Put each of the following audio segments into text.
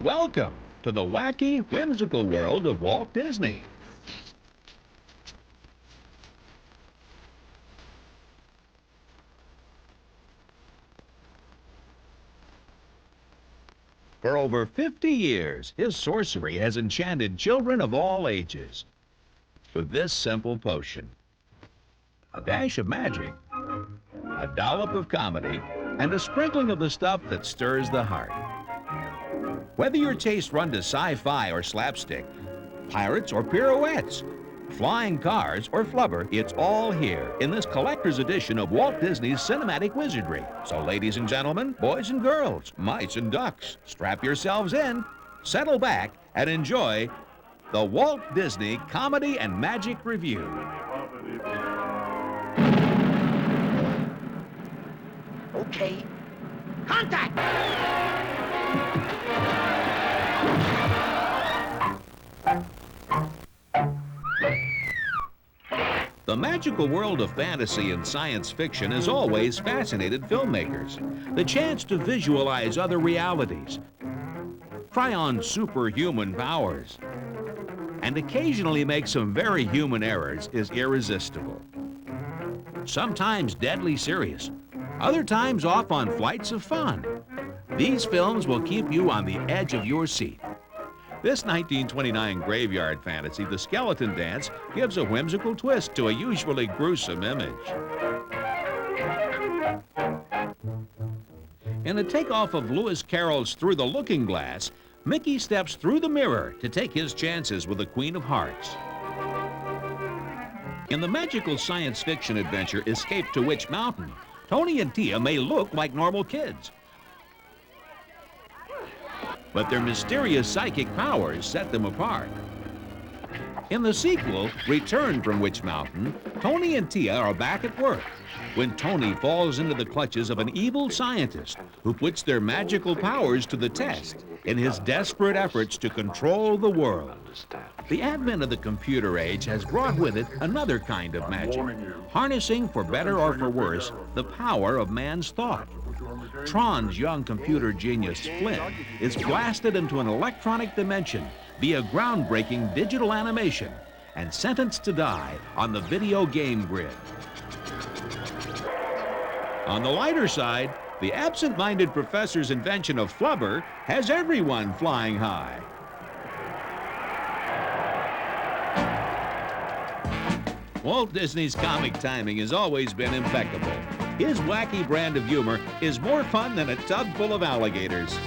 Welcome to the wacky, whimsical world of Walt Disney. For over 50 years, his sorcery has enchanted children of all ages with this simple potion. A dash of magic, a dollop of comedy, and a sprinkling of the stuff that stirs the heart. Whether your tastes run to sci-fi or slapstick, pirates or pirouettes, flying cars or flubber, it's all here in this collector's edition of Walt Disney's cinematic wizardry. So ladies and gentlemen, boys and girls, mice and ducks, strap yourselves in, settle back, and enjoy the Walt Disney Comedy and Magic Revue. Okay. Contact! The magical world of fantasy and science fiction has always fascinated filmmakers. The chance to visualize other realities, try on superhuman powers, and occasionally make some very human errors is irresistible. Sometimes deadly serious, other times off on flights of fun. These films will keep you on the edge of your seat. This 1929 graveyard fantasy, The Skeleton Dance, gives a whimsical twist to a usually gruesome image. In a takeoff of Lewis Carroll's Through the Looking Glass, Mickey steps through the mirror to take his chances with the Queen of Hearts. In the magical science fiction adventure Escape to Witch Mountain, Tony and Tia may look like normal kids, but their mysterious psychic powers set them apart. In the sequel, Return from Witch Mountain, Tony and Tia are back at work when Tony falls into the clutches of an evil scientist who puts their magical powers to the test in his desperate efforts to control the world. The advent of the computer age has brought with it another kind of magic, harnessing, for better or for worse, the power of man's thought. Tron's young computer genius, Flynn, is blasted into an electronic dimension via groundbreaking digital animation and sentenced to die on the video game grid. On the lighter side, the absent-minded professor's invention of flubber has everyone flying high. Walt Disney's comic timing has always been impeccable. His wacky brand of humor is more fun than a tub full of alligators.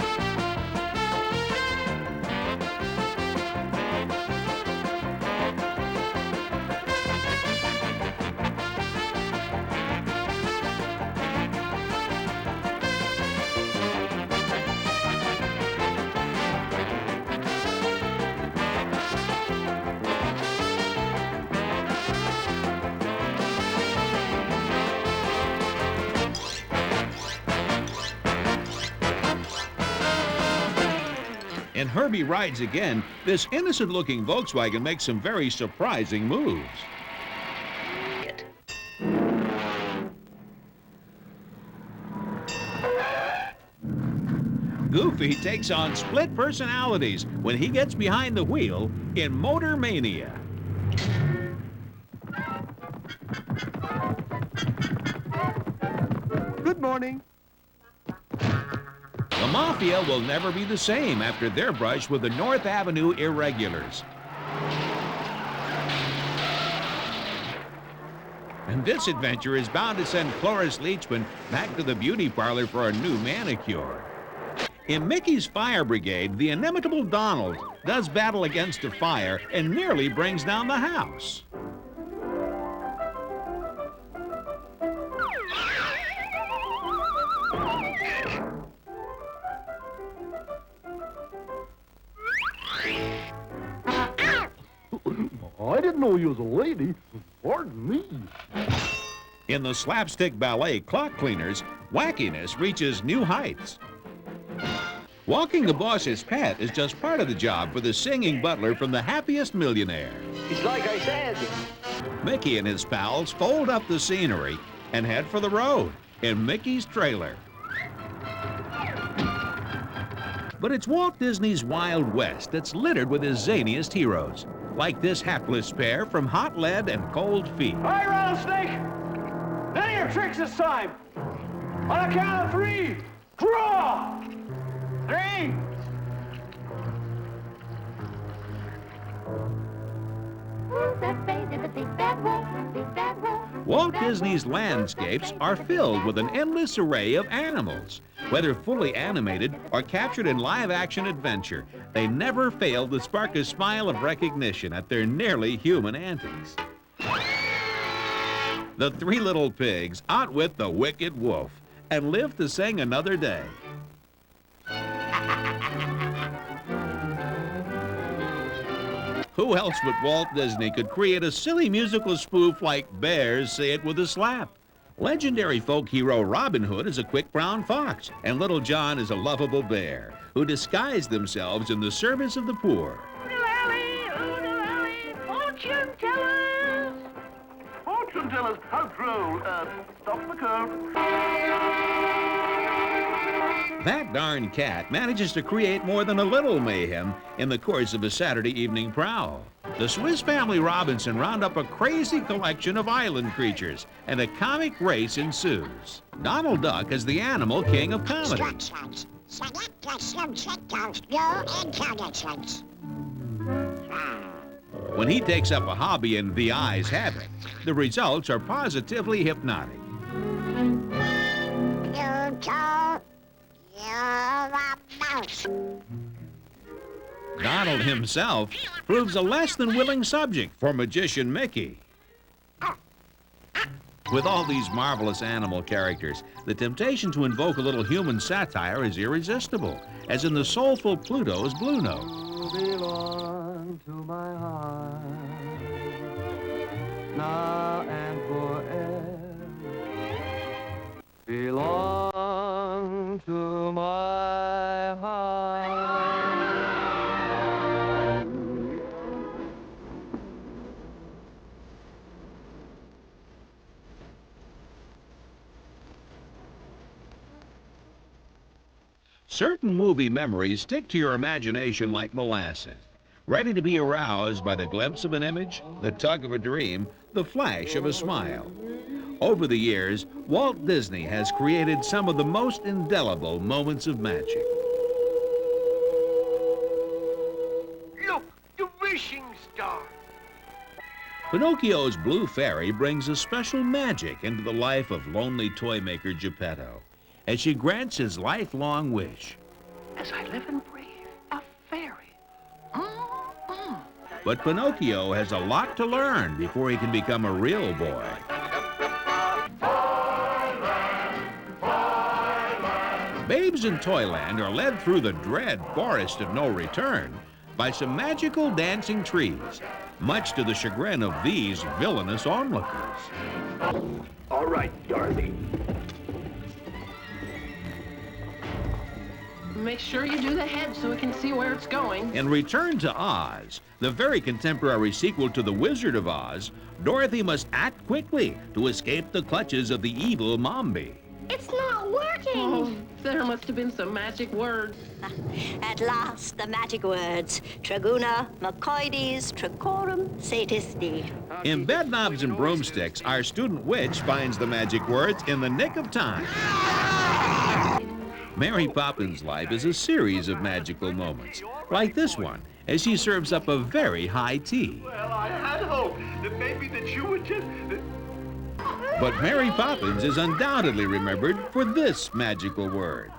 In Herbie Rides Again, this innocent-looking Volkswagen makes some very surprising moves. Goofy takes on split personalities when he gets behind the wheel in Motor Mania. Good morning. The Mafia will never be the same after their brush with the North Avenue Irregulars. And this adventure is bound to send Cloris Leachman back to the beauty parlor for a new manicure. In Mickey's Fire Brigade, the inimitable Donald does battle against a fire and nearly brings down the house. I didn't know you was a lady. Pardon me. In the slapstick ballet Clock Cleaners, wackiness reaches new heights. Walking the boss's pet is just part of the job for the singing butler from The Happiest Millionaire. It's like I said. Mickey and his pals fold up the scenery and head for the road in Mickey's trailer. But it's Walt Disney's Wild West that's littered with his zaniest heroes, like this hapless pair from Hot Lead and Cold Feet. All right, Rattlesnake. None of your tricks this time. On a count of 3, draw! 3. Walt Disney's landscapes are filled with an endless array of animals. Whether fully animated or captured in live-action adventure, they never fail to spark a smile of recognition at their nearly human antics. The 3 little pigs outwit the wicked wolf and live to sing another day. Who else but Walt Disney could create a silly musical spoof like Bears Say It With a Slap? Legendary folk hero Robin Hood is a quick brown fox, and Little John is a lovable bear who disguise themselves in the service of the poor. Fortune tellers! Fortune tellers, how droll. Stop the curve. That darn cat manages to create more than a little mayhem in the course of a Saturday evening prowl. The Swiss Family Robinson round up a crazy collection of island creatures, and a comic race ensues. Donald Duck is the animal king of comedy. Instructions. Select the subject of your intelligence. When he takes up a hobby and the eyes have it, the results are positively hypnotic. Pluto, you're a mouse. Donald himself proves a less than willing subject for magician Mickey. With all these marvelous animal characters, the temptation to invoke a little human satire is irresistible, as in the soulful Pluto's Blue Note. You belong to my heart, now and forever. Belong to my heart. Certain movie memories stick to your imagination like molasses, ready to be aroused by the glimpse of an image, the tug of a dream, the flash of a smile. Over the years, Walt Disney has created some of the most indelible moments of magic. Look, the wishing star. Pinocchio's Blue Fairy brings a special magic into the life of lonely toy maker Geppetto, as she grants his lifelong wish. As I live and breathe, a fairy. But Pinocchio has a lot to learn before he can become a real boy. Babes in Toyland are led through the dread forest of no return by some magical dancing trees, much to the chagrin of these villainous onlookers. All right, Dorothy. Make sure you do the head so we can see where it's going. In Return to Oz, the very contemporary sequel to The Wizard of Oz, Dorothy must act quickly to escape the clutches of the evil Mombi. It's not working. Oh, there must have been some magic words. At last, the magic words. Traguna, Macoides, Tricorum, Satisti. In Bedknobs and Broomsticks, our student witch finds the magic words in the nick of time. Mary Poppins' life is a series of magical moments, like this one, as she serves up a very high tea. Well, I had hoped that maybe that you would just... But Mary Poppins is undoubtedly remembered for this magical word.